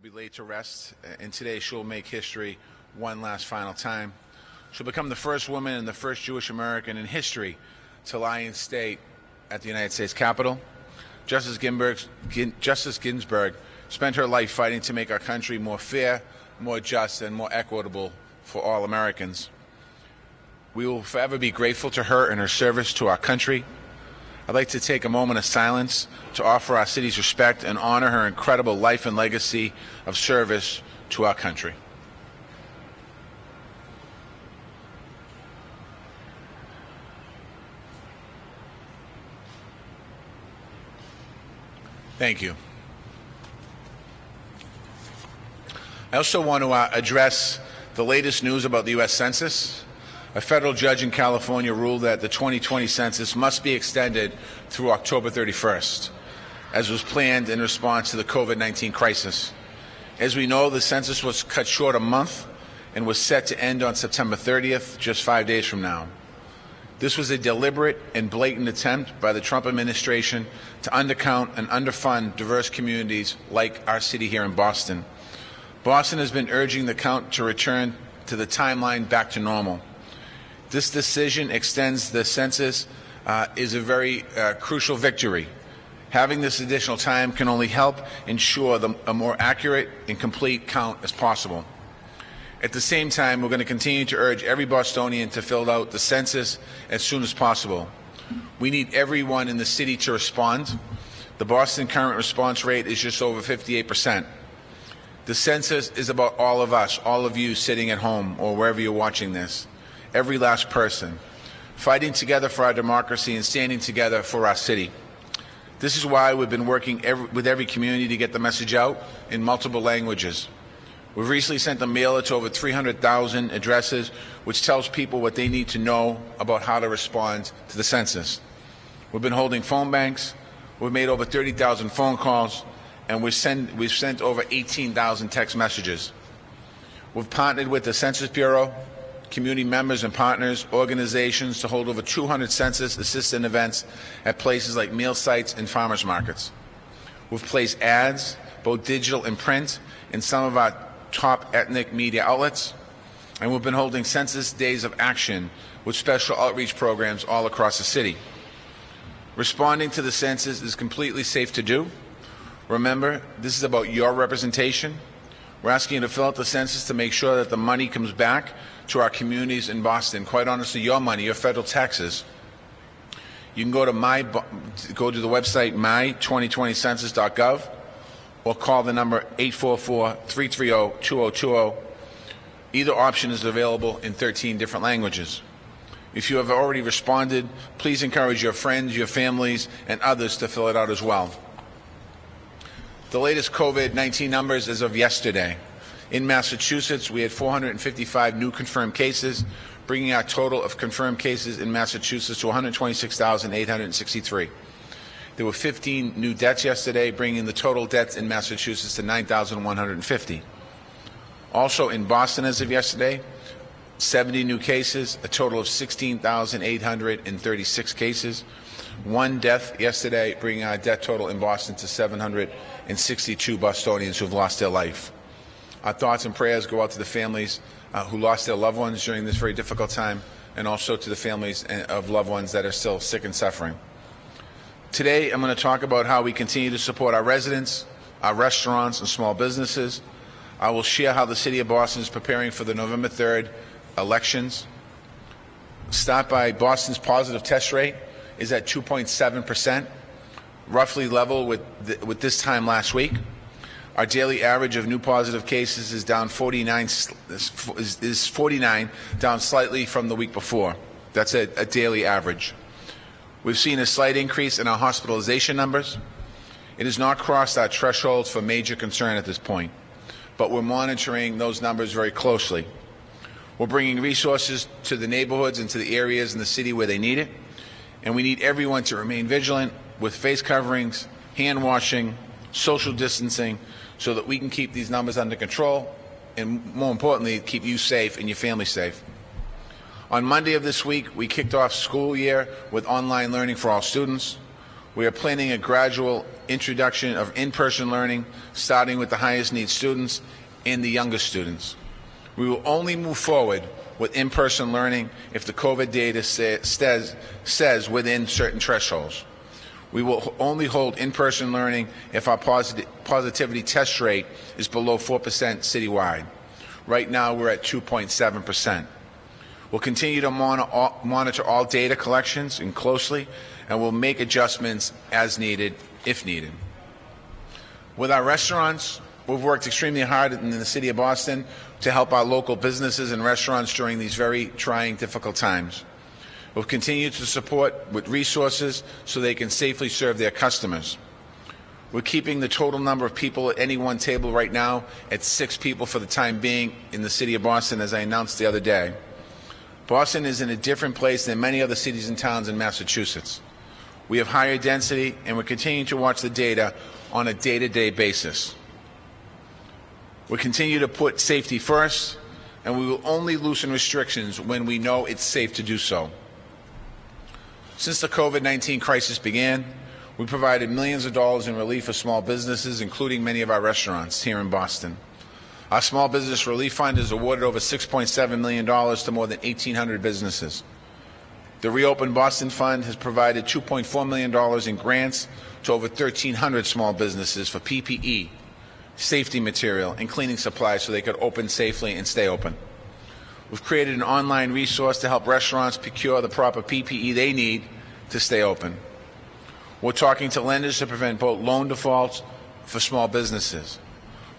Be laid to rest, and today she'll make history one last final time. She'll become the first woman and the first Jewish American in history to lie in state at the United States Capitol. Justice Ginsburg spent her life fighting to make our country more fair, more just, and more equitable for all Americans. We will forever be grateful to her and her service to our country. I'd like to take a moment of silence to offer our city's respect and honor her incredible life and legacy of service to our country. Thank you. I also want to address the latest news about the U.S. Census. A federal judge in California ruled that the 2020 census must be extended through October 31st, as was planned in response to the COVID-19 crisis. As we know, the census was cut short a month and was set to end on September 30th, just 5 days from now. This was a deliberate and blatant attempt by the Trump administration to undercount and underfund diverse communities like our city here in Boston. Boston has been urging the count to return to the timeline back to normal. This decision extends the census is a very crucial victory. Having this additional time can only help ensure a more accurate and complete count as possible. At the same time, we're going to continue to urge every Bostonian to fill out the census as soon as possible. We need everyone in the city to respond. The Boston current response rate is just over 58%. The census is about all of us, all of you sitting at home or wherever you're watching this. Every last person, fighting together for our democracy and standing together for our city. This is why we've been working with every community to get the message out in multiple languages. We've recently sent a mailer to over 300,000 addresses, which tells people what they need to know about how to respond to the census. We've been holding phone banks, we've made over 30,000 phone calls, and we've sent over 18,000 text messages. We've partnered with the Census Bureau, community members and partners, organizations to hold over 200 census assistant events at places like meal sites and farmers markets. We've placed ads, both digital and print, in some of our top ethnic media outlets, and we've been holding census days of action with special outreach programs all across the city. Responding to the census is completely safe to do. Remember, this is about your representation. We're asking you to fill out the census to make sure that the money comes back to our communities in Boston. Quite honestly, your money, your federal taxes. You can go to the website my2020census.gov or call the number 844-330-2020. Either option is available in 13 different languages. If you have already responded, please encourage your friends, your families, and others to fill it out as well. The latest COVID-19 numbers as of yesterday. In Massachusetts, we had 455 new confirmed cases, bringing our total of confirmed cases in Massachusetts to 126,863. There were 15 new deaths yesterday, bringing the total deaths in Massachusetts to 9,150. Also in Boston as of yesterday, 70 new cases, a total of 16,836 cases. One death yesterday, bringing our death total in Boston to 762 Bostonians who have lost their life. Our thoughts and prayers go out to the families who lost their loved ones during this very difficult time, and also to the families of loved ones that are still sick and suffering. Today, I'm going to talk about how we continue to support our residents, our restaurants, and small businesses. I will share how the City of Boston is preparing for the November 3rd elections. Start by Boston's positive test rate is at 2.7%, roughly level with this time last week. Our daily average of new positive cases is down 49, down slightly from the week before. That's a daily average. We've seen a slight increase in our hospitalization numbers. It has not crossed our thresholds for major concern at this point, but we're monitoring those numbers very closely. We're bringing resources to the neighborhoods and to the areas in the city where they need it, and we need everyone to remain vigilant with face coverings, hand washing, social distancing, so that we can keep these numbers under control and, more importantly, keep you safe and your family safe. On Monday of this week, we kicked off school year with online learning for all students. We are planning a gradual introduction of in-person learning, starting with the highest need students and the youngest students. We will only move forward with in-person learning if the COVID data says within certain thresholds. We will only hold in-person learning if our positivity test rate is below 4% citywide. Right now, we're at 2.7%. We'll continue to monitor all data collections and closely, and we'll make adjustments as needed, if needed. With our restaurants, we've worked extremely hard in the City of Boston to help our local businesses and restaurants during these very trying, difficult times. We'll continue to support with resources so they can safely serve their customers. We're keeping the total number of people at any one table right now at 6 people for the time being in the City of Boston, as I announced the other day. Boston is in a different place than many other cities and towns in Massachusetts. We have higher density, and we're continuing to watch the data on a day-to-day basis. We continue to put safety first, and we will only loosen restrictions when we know it's safe to do so. Since the COVID-19 crisis began, we provided millions of dollars in relief for small businesses, including many of our restaurants here in Boston. Our Small Business Relief Fund has awarded over $6.7 million to more than 1,800 businesses. The Reopen Boston Fund has provided $2.4 million in grants to over 1,300 small businesses for PPE, safety material, and cleaning supplies so they could open safely and stay open. We've created an online resource to help restaurants procure the proper PPE they need to stay open. We're talking to lenders to prevent both loan defaults for small businesses.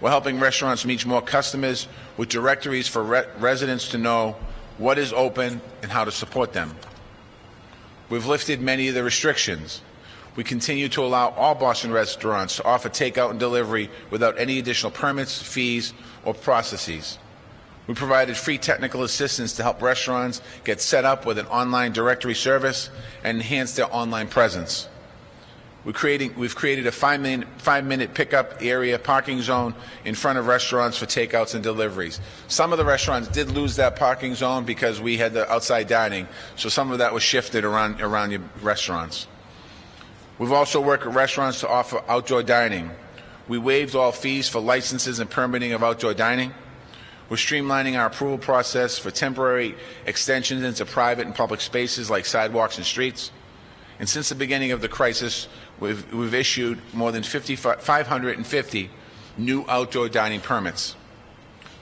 We're helping restaurants reach more customers with directories for residents to know what is open and how to support them. We've lifted many of the restrictions. We continue to allow all Boston restaurants to offer takeout and delivery without any additional permits, fees, or processes. We provided free technical assistance to help restaurants get set up with an online directory service and enhance their online presence. We've created a 5-minute pickup area parking zone in front of restaurants for takeouts and deliveries. Some of the restaurants did lose that parking zone because we had the outside dining, so some of that was shifted around your restaurants. We've also worked with restaurants to offer outdoor dining. We waived all fees for licenses and permitting of outdoor dining. We're streamlining our approval process for temporary extensions into private and public spaces like sidewalks and streets. And since the beginning of the crisis, we've issued more than 550 new outdoor dining permits.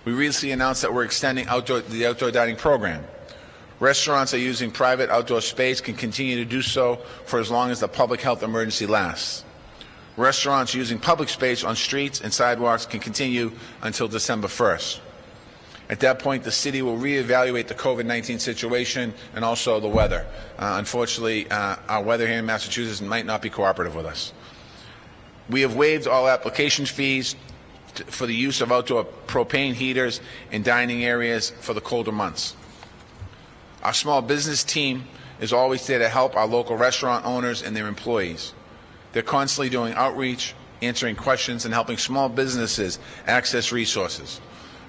We recently announced that we're extending the outdoor dining program. Restaurants that are using private outdoor space can continue to do so for as long as the public health emergency lasts. Restaurants using public space on streets and sidewalks can continue until December 1st. At that point, the city will reevaluate the COVID-19 situation and also the weather. Unfortunately, our weather here in Massachusetts might not be cooperative with us. We have waived all application fees for the use of outdoor propane heaters in dining areas for the colder months. Our small business team is always there to help our local restaurant owners and their employees. They're constantly doing outreach, answering questions, and helping small businesses access resources.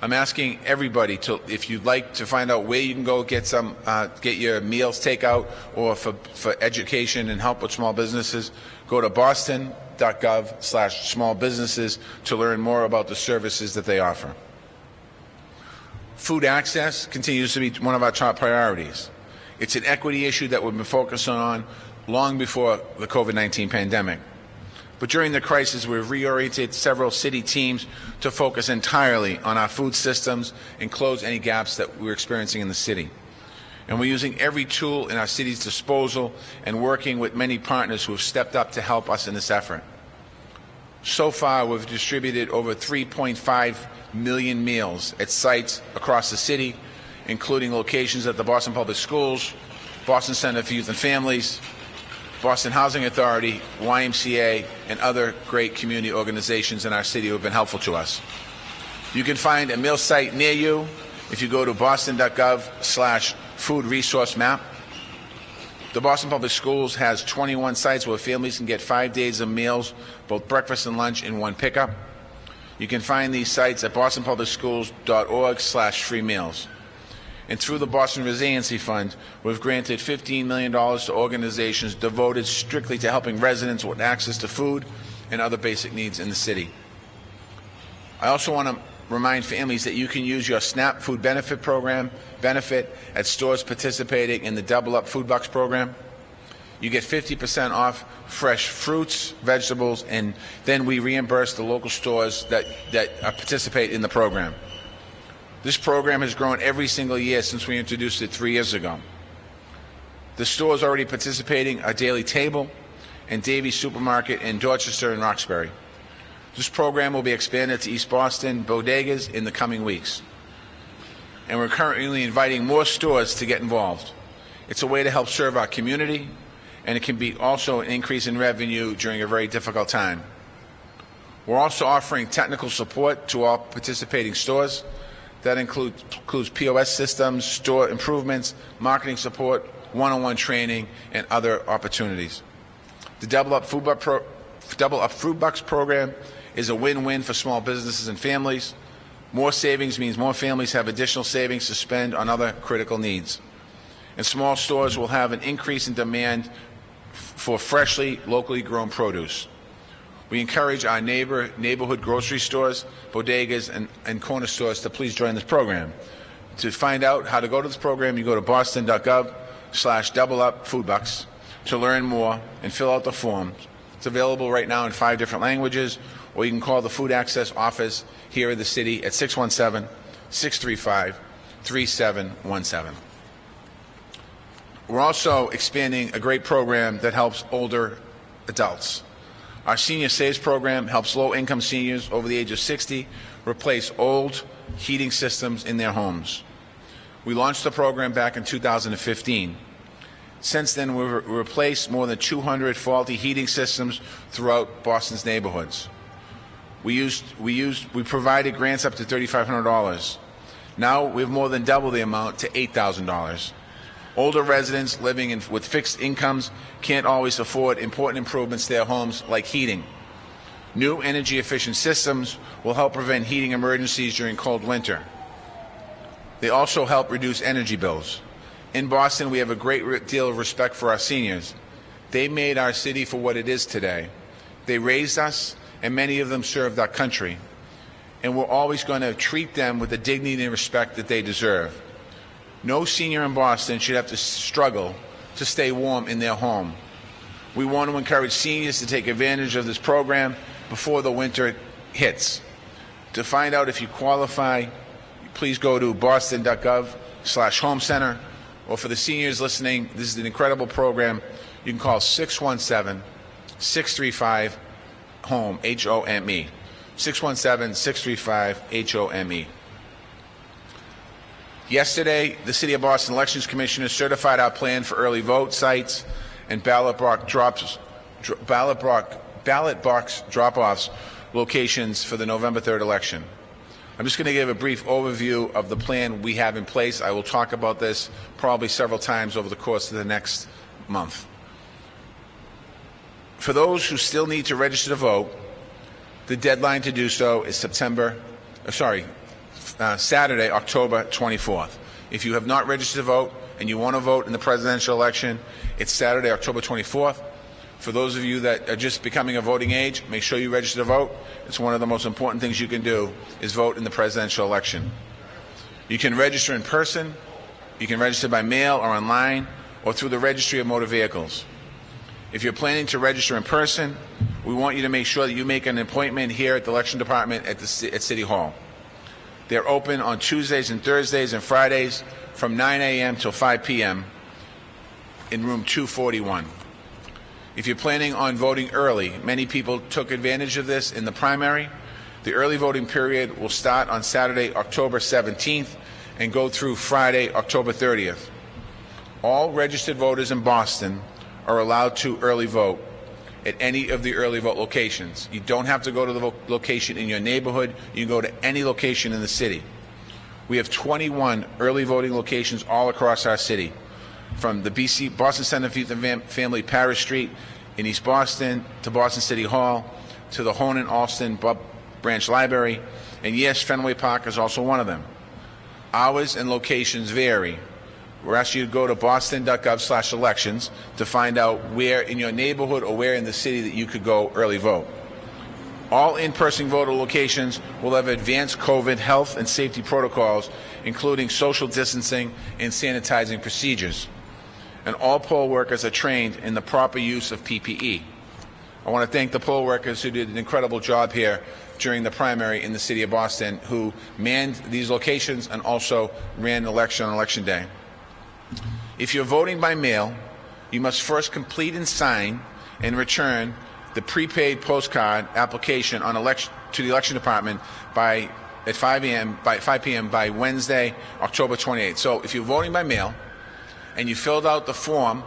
I'm asking everybody to, if you'd like to find out where you can go get your meals takeout or for education and help with small businesses, go to Boston.gov/smallbusinesses to learn more about the services that they offer. Food access continues to be one of our top priorities. It's an equity issue that we've been focusing on long before the COVID-19 pandemic. But during the crisis, we've reoriented several city teams to focus entirely on our food systems and close any gaps that we're experiencing in the city. And we're using every tool in our city's disposal and working with many partners who have stepped up to help us in this effort. So far, we've distributed over 3.5 million meals at sites across the city, including locations at the Boston Public Schools, Boston Center for Youth and Families, Boston Housing Authority, YMCA, and other great community organizations in our city who have been helpful to us. You can find a meal site near you if you go to Boston.gov/food resource map. The Boston Public Schools has 21 sites where families can get 5 days of meals, both breakfast and lunch, in one pickup. You can find these sites at bostonpublicschools.org/free meals. And through the Boston Resiliency Fund, we've granted $15 million to organizations devoted strictly to helping residents with access to food and other basic needs in the city. I also want to remind families that you can use your SNAP food benefit program benefit at stores participating in the Double Up Food Bucks program. You get 50% off fresh fruits, vegetables, and then we reimburse the local stores that participate in the program. This program has grown every single year since we introduced it 3 years ago. The stores already participating are Daily Table and Davies Supermarket in Dorchester and Roxbury. This program will be expanded to East Boston bodegas in the coming weeks. And we're currently inviting more stores to get involved. It's a way to help serve our community, and it can be also an increase in revenue during a very difficult time. We're also offering technical support to all participating stores. That includes POS systems, store improvements, marketing support, one-on-one training, and other opportunities. The Double Up Food Bucks program is a win-win for small businesses and families. More savings means more families have additional savings to spend on other critical needs. And small stores will have an increase in demand for freshly, locally grown produce. We encourage our neighborhood grocery stores, bodegas, and corner stores to please join this program. To find out how to go to this program, you go to Boston.gov/doubleupfoodbucks to learn more and fill out the form. It's available right now in 5 different languages, or you can call the Food Access Office here in the city at 617-635-3717. We're also expanding a great program that helps older adults. Our Senior Saves program helps low-income seniors over the age of 60 replace old heating systems in their homes. We launched the program back in 2015. Since then, we've replaced more than 200 faulty heating systems throughout Boston's neighborhoods. We provided grants up to $3,500. Now we have more than double the amount to $8,000. Older residents living with fixed incomes can't always afford important improvements to their homes like heating. New energy-efficient systems will help prevent heating emergencies during cold winter. They also help reduce energy bills. In Boston, we have a great deal of respect for our seniors. They made our city for what it is today. They raised us, and many of them served our country. And we're always going to treat them with the dignity and respect that they deserve. No senior in Boston should have to struggle to stay warm in their home. We want to encourage seniors to take advantage of this program before the winter hits. To find out if you qualify, please go to Boston.gov/homecenter. Or for the seniors listening, this is an incredible program. You can call 617-635-HOME, H-O-M-E. 617-635-HOME. Yesterday, the City of Boston Elections Commissioner certified our plan for early vote sites and ballot box drop-offs locations for the November 3rd election. I'm just going to give a brief overview of the plan we have in place. I will talk about this probably several times over the course of the next month. For those who still need to register to vote, the deadline to do so is Saturday, October 24th. If you have not registered to vote and you want to vote in the presidential election, it's Saturday, October 24th. For those of you that are just becoming a voting age, make sure you register to vote. It's one of the most important things you can do is vote in the presidential election. You can register in person, you can register by mail or online, or through the Registry of Motor Vehicles. If you're planning to register in person, we want you to make sure that you make an appointment here at the Election Department at City Hall. They're open on Tuesdays and Thursdays and Fridays from 9 a.m. till 5 p.m. in room 241. If you're planning on voting early, many people took advantage of this in the primary. The early voting period will start on Saturday, October 17th and go through Friday, October 30th. All registered voters in Boston are allowed to early vote at any of the early vote locations. You don't have to go to the location in your neighborhood. You can go to any location in the city. We have 21 early voting locations all across our city, from the Boston Center for Youth and Family Parish Street in East Boston to Boston City Hall to the Honan Alston Branch Library, and yes, Fenway Park is also one of them. Hours and locations vary. We're asking you to go to Boston.gov/elections to find out where in your neighborhood or where in the city that you could go early vote. All in-person voter locations will have advanced COVID health and safety protocols, including social distancing and sanitizing procedures. And all poll workers are trained in the proper use of PPE. I want to thank the poll workers who did an incredible job here during the primary in the city of Boston, who manned these locations and also ran the election on Election Day. If you're voting by mail, you must first complete and sign and return the prepaid postcard application to the election department at 5 p.m. by Wednesday, October 28th. So if you're voting by mail and you filled out the form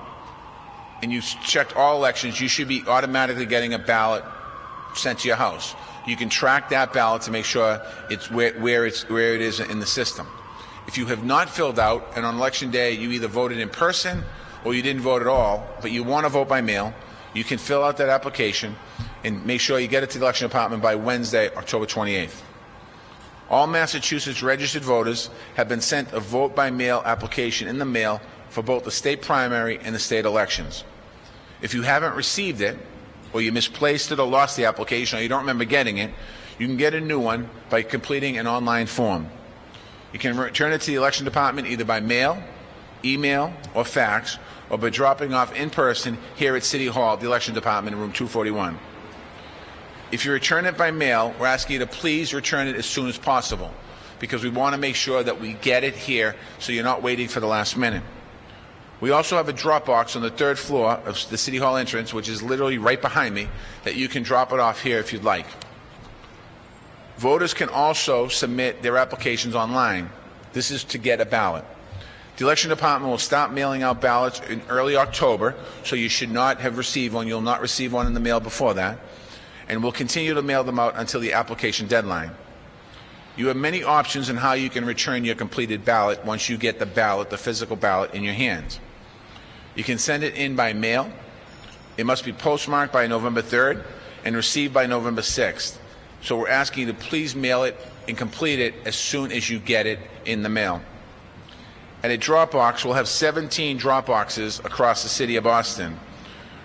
and you checked all elections, you should be automatically getting a ballot sent to your house. You can track that ballot to make sure it's where it is in the system. If you have not filled out, and on Election Day you either voted in person or you didn't vote at all, but you want to vote by mail, you can fill out that application and make sure you get it to the election department by Wednesday, October 28th. All Massachusetts registered voters have been sent a vote by mail application in the mail for both the state primary and the state elections. If you haven't received it, or you misplaced it or lost the application, or you don't remember getting it, you can get a new one by completing an online form. You can return it to the election department either by mail, email, or fax, or by dropping off in person here at City Hall, the election department in room 241. If you return it by mail, we're asking you to please return it as soon as possible, because we want to make sure that we get it here so you're not waiting for the last minute. We also have a drop box on the 3rd floor of the City Hall entrance, which is literally right behind me, that you can drop it off here if you'd like. Voters can also submit their applications online. This is to get a ballot. The election department will stop mailing out ballots in early October, so you should not have received one. You'll not receive one in the mail before that. And we'll continue to mail them out until the application deadline. You have many options on how you can return your completed ballot once you get the ballot, the physical ballot, in your hands. You can send it in by mail. It must be postmarked by November 3rd and received by November 6th. So we're asking you to please mail it and complete it as soon as you get it in the mail. At a drop box, we'll have 17 drop boxes across the city of Boston.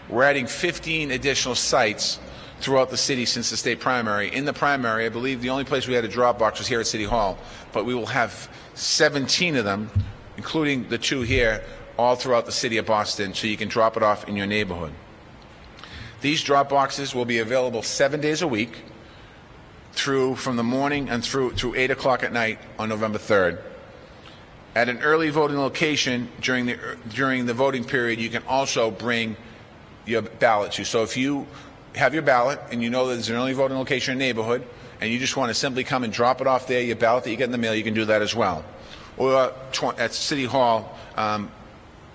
We're adding 15 additional sites throughout the city since the state primary. In the primary, I believe the only place we had a drop box was here at City Hall, but we will have 17 of them, including the 2 here, all throughout the city of Boston, so you can drop it off in your neighborhood. These drop boxes will be available 7 days a week from the morning and through 8 o'clock at night on November 3rd. At an early voting location during the voting period, you can also bring your ballot to. So if you have your ballot and you know that there's an early voting location in your neighborhood and you just want to simply come and drop it off there, your ballot that you get in the mail, you can do that as well. Or at City Hall,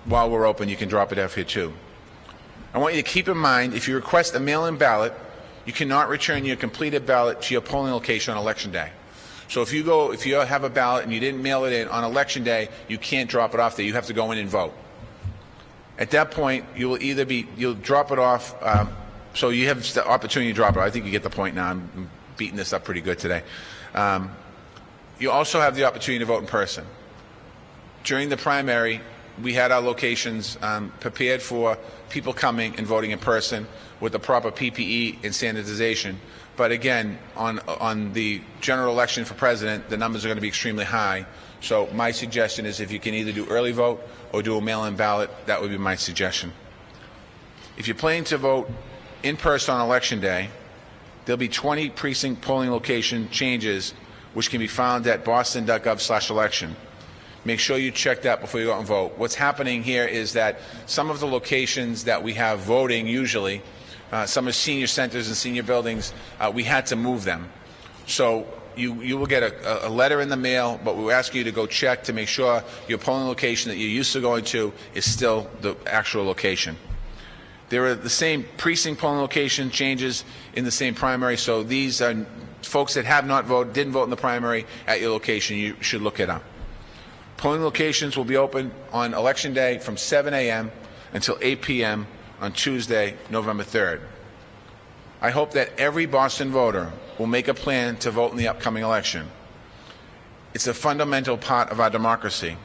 while we're open, you can drop it off here too. I want you to keep in mind, if you request a mail-in ballot, you cannot return your completed ballot to your polling location on Election Day. So if you have a ballot and you didn't mail it in on Election Day, you can't drop it off there. You have to go in and vote. At that point, you'll drop it off. So you have the opportunity to drop it. I think you get the point now. I'm beating this up pretty good today. You also have the opportunity to vote in person. During the primary, we had our locations prepared for people coming and voting in person with the proper PPE and sanitization. But again, on the general election for president, the numbers are going to be extremely high. So my suggestion is if you can either do early vote or do a mail-in ballot, that would be my suggestion. If you're planning to vote in person on Election Day, there'll be 20 precinct polling location changes which can be found at Boston.gov/election. Make sure you check that before you go out and vote. What's happening here is that some of the locations that we have voting usually, some are senior centers and senior buildings, we had to move them. So you will get a letter in the mail, but we'll ask you to go check to make sure your polling location that you're used to going to is still the actual location. There are the same precinct polling location changes in the same primary, so these are folks that have not voted, didn't vote in the primary at your location. You should look it up. Polling locations will be open on Election Day from 7 a.m. until 8 p.m. on Tuesday, November 3rd. I hope that every Boston voter will make a plan to vote in the upcoming election. It's a fundamental part of our democracy.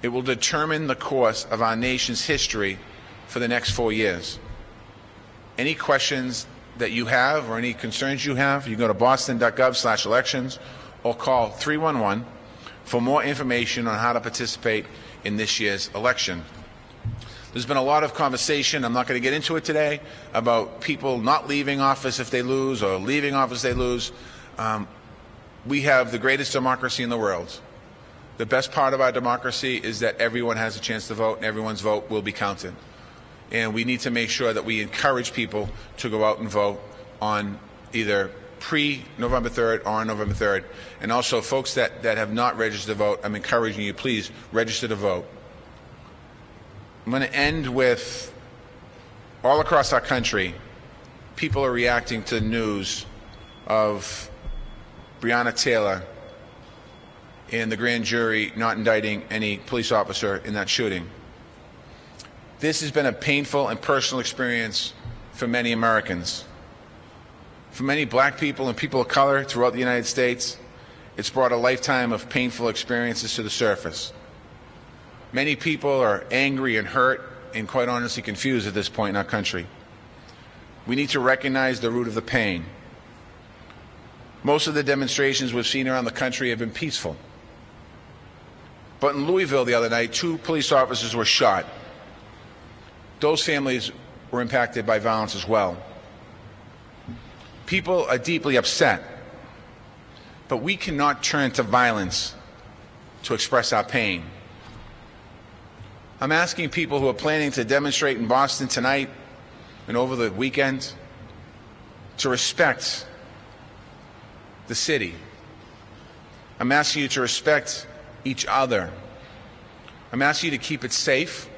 It will determine the course of our nation's history for the next 4 years. Any questions that you have or any concerns you have, you can go to Boston.gov/elections or call 311 for more information on how to participate in this year's election. There's been a lot of conversation, I'm not going to get into it today, about people not leaving office if they lose or leaving office if they lose. We have the greatest democracy in the world. The best part of our democracy is that everyone has a chance to vote and everyone's vote will be counted. And we need to make sure that we encourage people to go out and vote on either pre-November 3rd or on November 3rd. And also, folks that have not registered to vote, I'm encouraging you, please register to vote. I'm going to end with, all across our country, people are reacting to the news of Breonna Taylor and the grand jury not indicting any police officer in that shooting. This has been a painful and personal experience for many Americans. For many black people and people of color throughout the United States, it's brought a lifetime of painful experiences to the surface. Many people are angry and hurt and quite honestly confused at this point in our country. We need to recognize the root of the pain. Most of the demonstrations we've seen around the country have been peaceful. But in Louisville the other night, 2 police officers were shot. Those families were impacted by violence as well. People are deeply upset, but we cannot turn to violence to express our pain. I'm asking people who are planning to demonstrate in Boston tonight and over the weekend to respect the city. I'm asking you to respect each other. I'm asking you to keep it safe.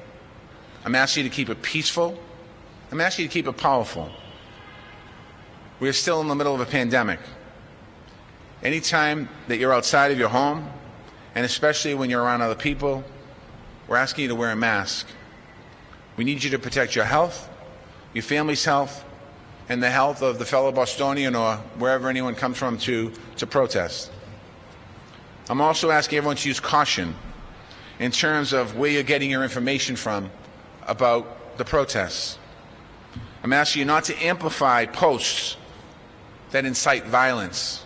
I'm asking you to keep it peaceful. I'm asking you to keep it powerful. We're still in the middle of a pandemic. Anytime that you're outside of your home, and especially when you're around other people, we're asking you to wear a mask. We need you to protect your health, your family's health, and the health of the fellow Bostonian or wherever anyone comes from to protest. I'm also asking everyone to use caution in terms of where you're getting your information from about the protests. I'm asking you not to amplify posts that incite violence.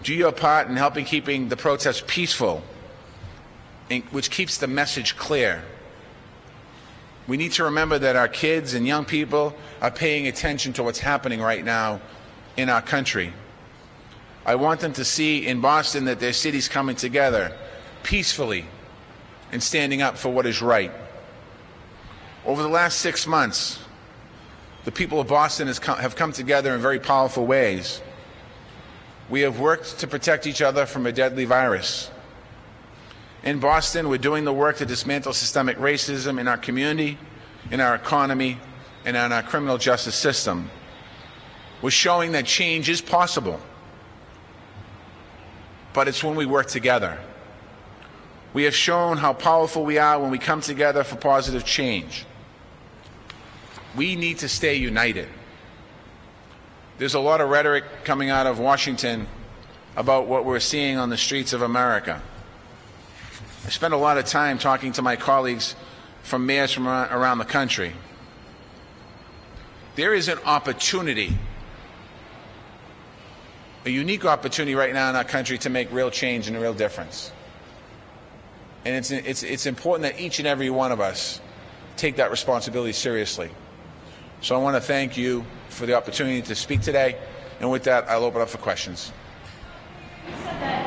Do your part in helping keeping the protests peaceful, which keeps the message clear. We need to remember that our kids and young people are paying attention to what's happening right now in our country. I want them to see in Boston that their city's coming together peacefully and standing up for what is right. Over the last 6 months, the people of Boston have come together in very powerful ways. We have worked to protect each other from a deadly virus. In Boston, we're doing the work to dismantle systemic racism in our community, in our economy, and in our criminal justice system. We're showing that change is possible, but it's when we work together. We have shown how powerful we are when we come together for positive change. We need to stay united. There's a lot of rhetoric coming out of Washington about what we're seeing on the streets of America. I spend a lot of time talking to my colleagues from mayors from around the country. There is an opportunity, a unique opportunity right now in our country to make real change and a real difference. And it's important that each and every one of us take that responsibility seriously. So I want to thank you for the opportunity to speak today. And with that, I'll open up for questions. You said that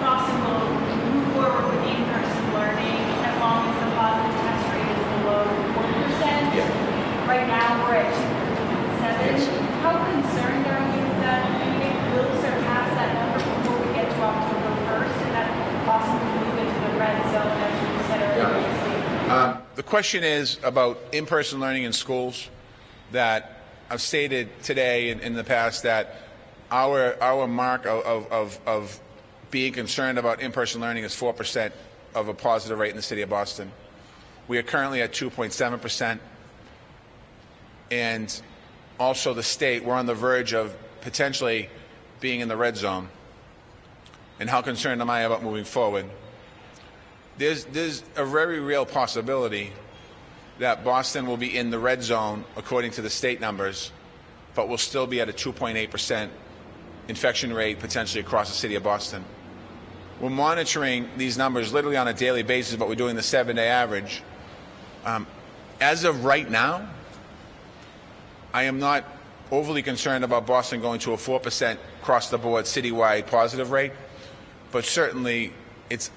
Boston will move forward with in-person learning as long as the positive test rate is below 40%. Yeah. Right now, we're at 2.7. Yes. How concerned are you that we will surpass that number before we get to October 1st and that Boston will move into the red zone, as you said earlier? The question is about in-person learning in schools. That I've stated today and in the past that our mark of being concerned about in-person learning is 4% of a positive rate in the city of Boston. We are currently at 2.7%. And also the state, we're on the verge of potentially being in the red zone. And how concerned am I about moving forward? There's a very real possibility that Boston will be in the red zone according to the state numbers but we'll still be at a 2.8% infection rate potentially across the city of Boston. We're monitoring these numbers literally on a daily basis, but we're doing the 7-day average. As of right now, I am not overly concerned about Boston going to a 4% across-the-board citywide positive rate, but certainly it's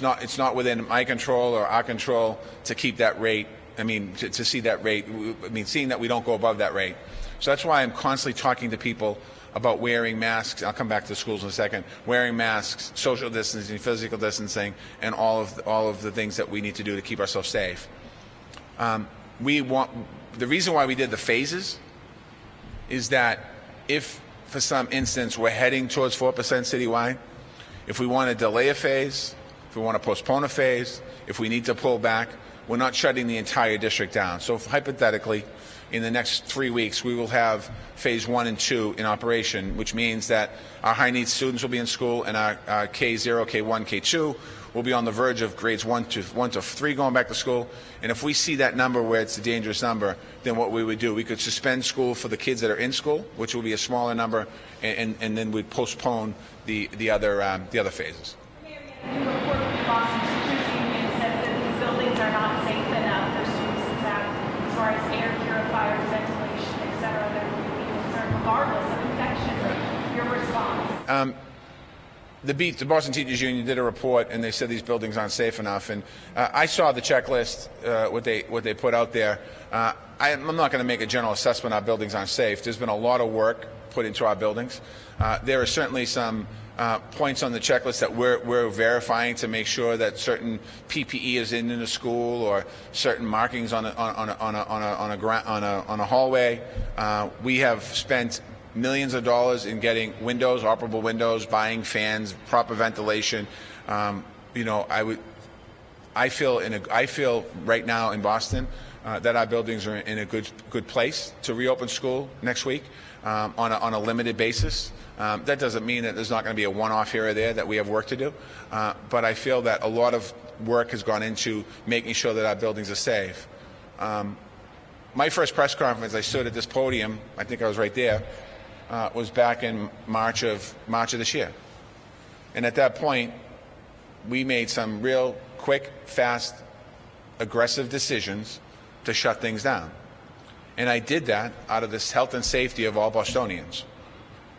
not within my control or our control to keep that rate. I mean, to see that rate. I mean, seeing that we don't go above that rate. So that's why I'm constantly talking to people about wearing masks. I'll come back to schools in a second. Wearing masks, social distancing, physical distancing, and all of the things that we need to do to keep ourselves safe. The reason why we did the phases is that if, for some instance, we're heading towards 4% citywide, if we want to delay a phase, if we want to postpone a phase, if we need to pull back, we're not shutting the entire district down. So hypothetically, in the next 3 weeks, we will have phase 1 and 2 in operation, which means that our high needs students will be in school and our K0, K1, K2 will be on the verge of grades 1 to 3 going back to school. And if we see that number where it's a dangerous number, then what we would do, we could suspend school for the kids that are in school, which will be a smaller number, and then we'd postpone the other phases. A new report from the Boston Teachers Union says that these buildings are not safe enough for students to have, as far as air purifiers, ventilation, et cetera. There will be concern regardless of infection. Your response? The Boston Teachers Union did a report, and they said these buildings aren't safe enough. And I saw the checklist, what they put out there. I'm not going to make a general assessment our buildings aren't safe. There's been a lot of work put into our buildings. There are certainly some points on the checklist that we're verifying to make sure that certain PPE is in the school, or certain markings on a hallway. We have spent millions of dollars in getting windows, operable windows, buying fans, proper ventilation. I feel right now in Boston that our buildings are in a good place to reopen school next week on a limited basis. That doesn't mean that there's not going to be a one-off here or there that we have work to do, but I feel that a lot of work has gone into making sure that our buildings are safe. My first press conference, I stood at this podium, I think I was right there, was back in March of this year. And at that point, we made some real quick, fast, aggressive decisions to shut things down. And I did that out of this health and safety of all Bostonians.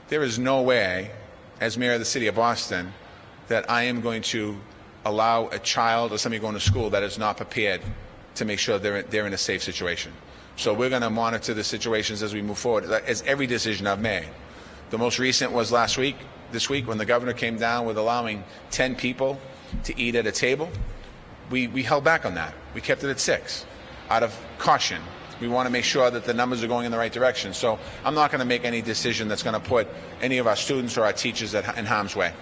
There is no way, as mayor of the city of Boston, that I am going to allow a child or somebody going to school that is not prepared to make sure they're in a safe situation. So we're going to monitor the situations as we move forward, as every decision I've made. The most recent was this week, when the governor came down with allowing 10 people to eat at a table. We held back on that. We kept it at 6 out of caution. We want to make sure that the numbers are going in the right direction. So I'm not going to make any decision that's going to put any of our students or our teachers in harm's way.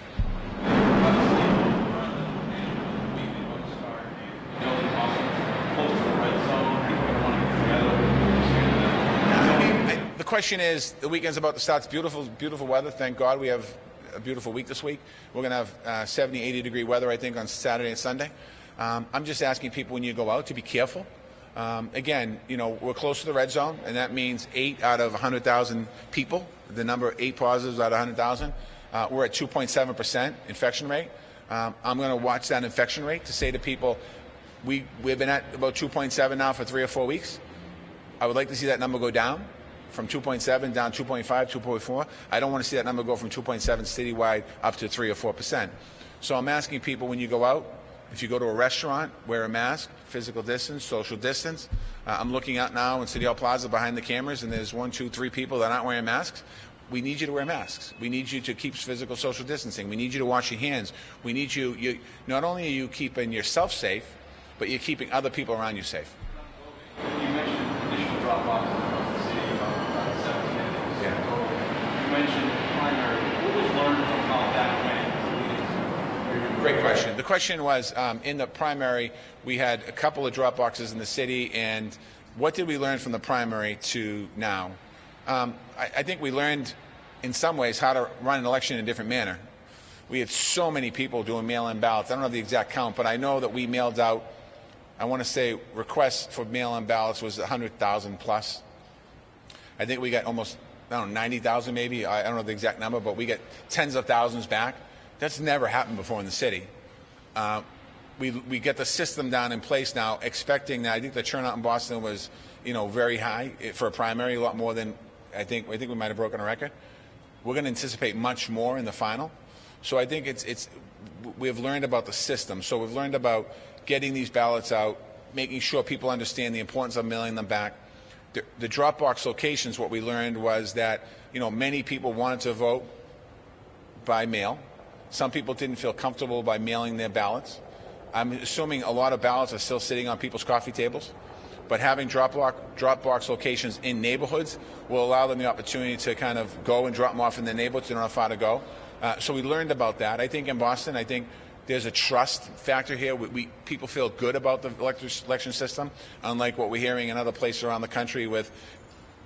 The question is, the weekend's about to start. It's beautiful, beautiful weather. Thank God we have a beautiful week this week. We're going to have 70, 80-degree weather, I think, on Saturday and Sunday. I'm just asking people when you go out to be careful. Again, we're close to the red zone, and that means 8 out of 100,000 people, the number 8 positives out of 100,000. We're at 2.7% infection rate. I'm going to watch that infection rate to say to people, we've been at about 2.7 now for 3 or 4 weeks. I would like to see that number go down from 2.7 down 2.5, 2.4. I don't want to see that number go from 2.7 citywide up to 3 or 4%. So I'm asking people when you go out, if you go to a restaurant, wear a mask, physical distance, social distance. I'm looking out now in City Hall Plaza behind the cameras, and there's 1, 2, 3 people that aren't wearing masks. We need you to wear masks. We need you to keep physical social distancing. We need you to wash your hands. We need you not only are you keeping yourself safe, but you're keeping other people around you safe. You mentioned initial drop-offs across the city, about 7 minutes. Yeah. You mentioned primary. What was learned from how that went? Great question. The question was, in the primary, we had a couple of drop boxes in the city, and what did we learn from the primary to now? I think we learned, in some ways, how to run an election in a different manner. We had so many people doing mail-in ballots. I don't know the exact count, but I know that we mailed out, I want to say, requests for mail-in ballots was 100,000 plus. I think we got almost I don't know, 90,000 maybe. I don't know the exact number, but we get tens of thousands back. That's never happened before in the city. We get the system down in place now, expecting that. I think the turnout in Boston was, very high for a primary, a lot more than I think we might have broken a record. We're going to anticipate much more in the final. So I think we've learned about the system. So we've learned about getting these ballots out, making sure people understand the importance of mailing them back. The drop box locations, what we learned was that, many people wanted to vote by mail. Some people didn't feel comfortable by mailing their ballots. I'm assuming a lot of ballots are still sitting on people's coffee tables, but having drop box locations in neighborhoods will allow them the opportunity to kind of go and drop them off in their neighborhoods. They don't have far to go. So we learned about that. I think in Boston, there's a trust factor here. People feel good about the election system, unlike what we're hearing in other places around the country with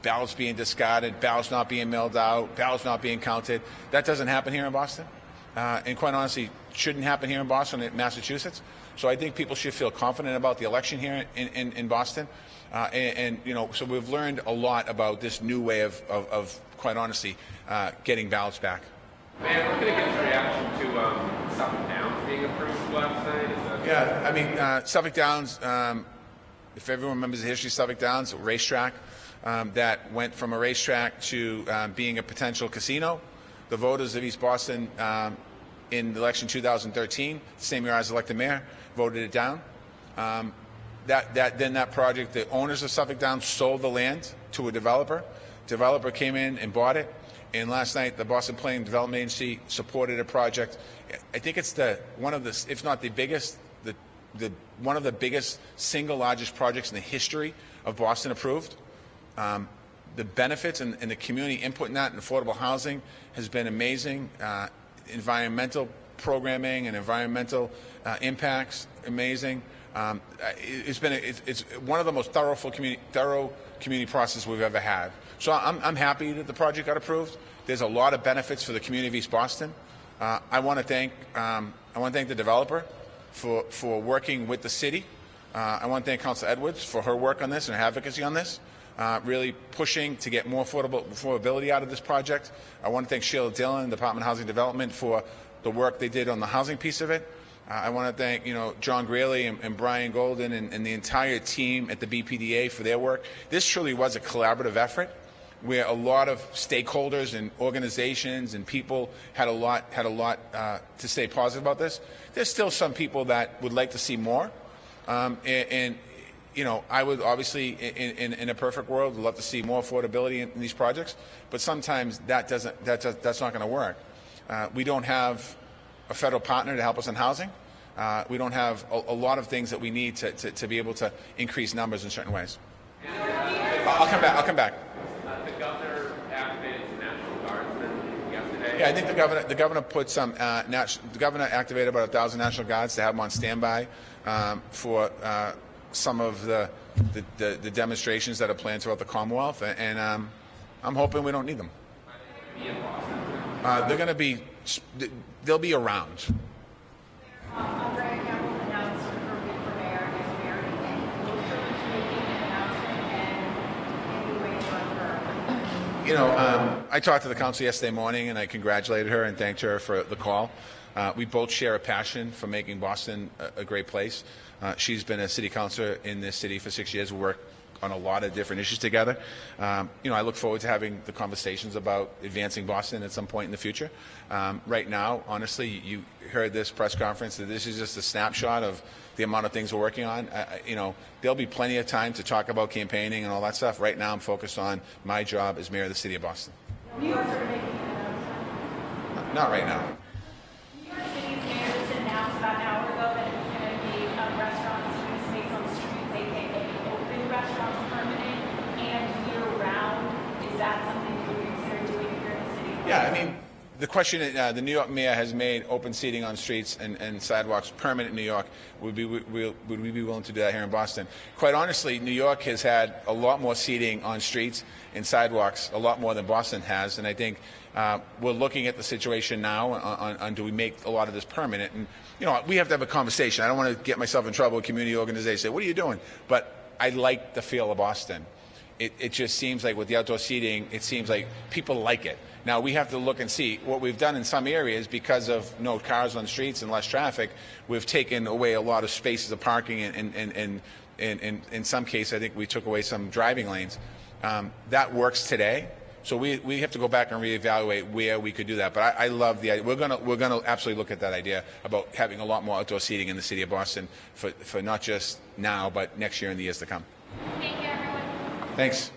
ballots being discarded, ballots not being mailed out, ballots not being counted. That doesn't happen here in Boston. And quite honestly, shouldn't happen here in Boston and Massachusetts. So I think people should feel confident about the election here in Boston. So we've learned a lot about this new way of quite honestly, getting ballots back. Man, we're going to get your reaction to Suffolk Downs being approved last night. Yeah, Suffolk Downs, if everyone remembers the history of Suffolk Downs, a racetrack that went from a racetrack to being a potential casino. The voters of East Boston in the election 2013, the same year I was elected mayor, voted it down. Then that project, the owners of Suffolk Downs sold the land to a developer. Developer came in and bought it. And last night, the Boston Planning Development Agency supported a project. I think it's one of the, if not the biggest, one of the biggest single largest projects in the history of Boston approved. The benefits and the community input in that and affordable housing has been amazing. Environmental programming and environmental impacts, amazing. It's one of the most thorough community processes we've ever had. So I'm happy that the project got approved. There's a lot of benefits for the community of East Boston. I want to thank the developer for working with the city. I want to thank Councilor Edwards for her work on this and her advocacy on this. Really pushing to get more affordability out of this project. I want to thank Sheila Dillon, Department of Housing Development, for the work they did on the housing piece of it. I want to thank John Greeley and Brian Golden and the entire team at the BPDA for their work. This truly was a collaborative effort where a lot of stakeholders and organizations and people had a lot to say positive about this. There's still some people that would like to see more, and I would obviously, in a perfect world, love to see more affordability in these projects. But sometimes that's not going to work. We don't have a federal partner to help us in housing. We don't have a lot of things that we need to be able to increase numbers in certain ways. I'll come back. The governor activated some National Guardsmen yesterday. Yeah, I think the governor put some. The governor activated about 1,000 National Guards to have them on standby for some of the demonstrations that are planned throughout the Commonwealth, and I'm hoping we don't need them. They're going to be. They'll be around. Andre Campbell announced her bid for mayor next year. And look forward to making an announcement and any way for her. I talked to the council yesterday morning, and I congratulated her and thanked her for the call. We both share a passion for making Boston a great place. She's been a city councilor in this city for 6 years. We work on a lot of different issues together. I look forward to having the conversations about advancing Boston at some point in the future. Right now, honestly, you heard this press conference that this is just a snapshot of the amount of things we're working on. There'll be plenty of time to talk about campaigning and all that stuff. Right now, I'm focused on my job as mayor of the city of Boston. New York are making an announcement. Not right now. New York City's mayor just announced about an hour ago that it's going to be restaurants, space on the streets, aka open restaurants, permanent and year-round. Is that something you would consider doing here in the city? Yeah, the question the New York mayor has made open seating on streets and sidewalks permanent in New York. Would we be willing to do that here in Boston? Quite honestly, New York has had a lot more seating on streets and sidewalks, a lot more than Boston has. And I think we're looking at the situation now on do we make a lot of this permanent? And, we have to have a conversation. I don't want to get myself in trouble with community organizations. Say, what are you doing? But I like the feel of Boston. it just seems like with the outdoor seating, it seems like people like it. Now, we have to look and see what we've done in some areas because of no cars on the streets and less traffic. We've taken away a lot of spaces of parking, and in some cases, I think we took away some driving lanes. That works today. So we have to go back and reevaluate where we could do that. But I love the idea. We're gonna absolutely look at that idea about having a lot more outdoor seating in the city of Boston for not just now, but next year and the years to come. Thank you, everyone. Thanks.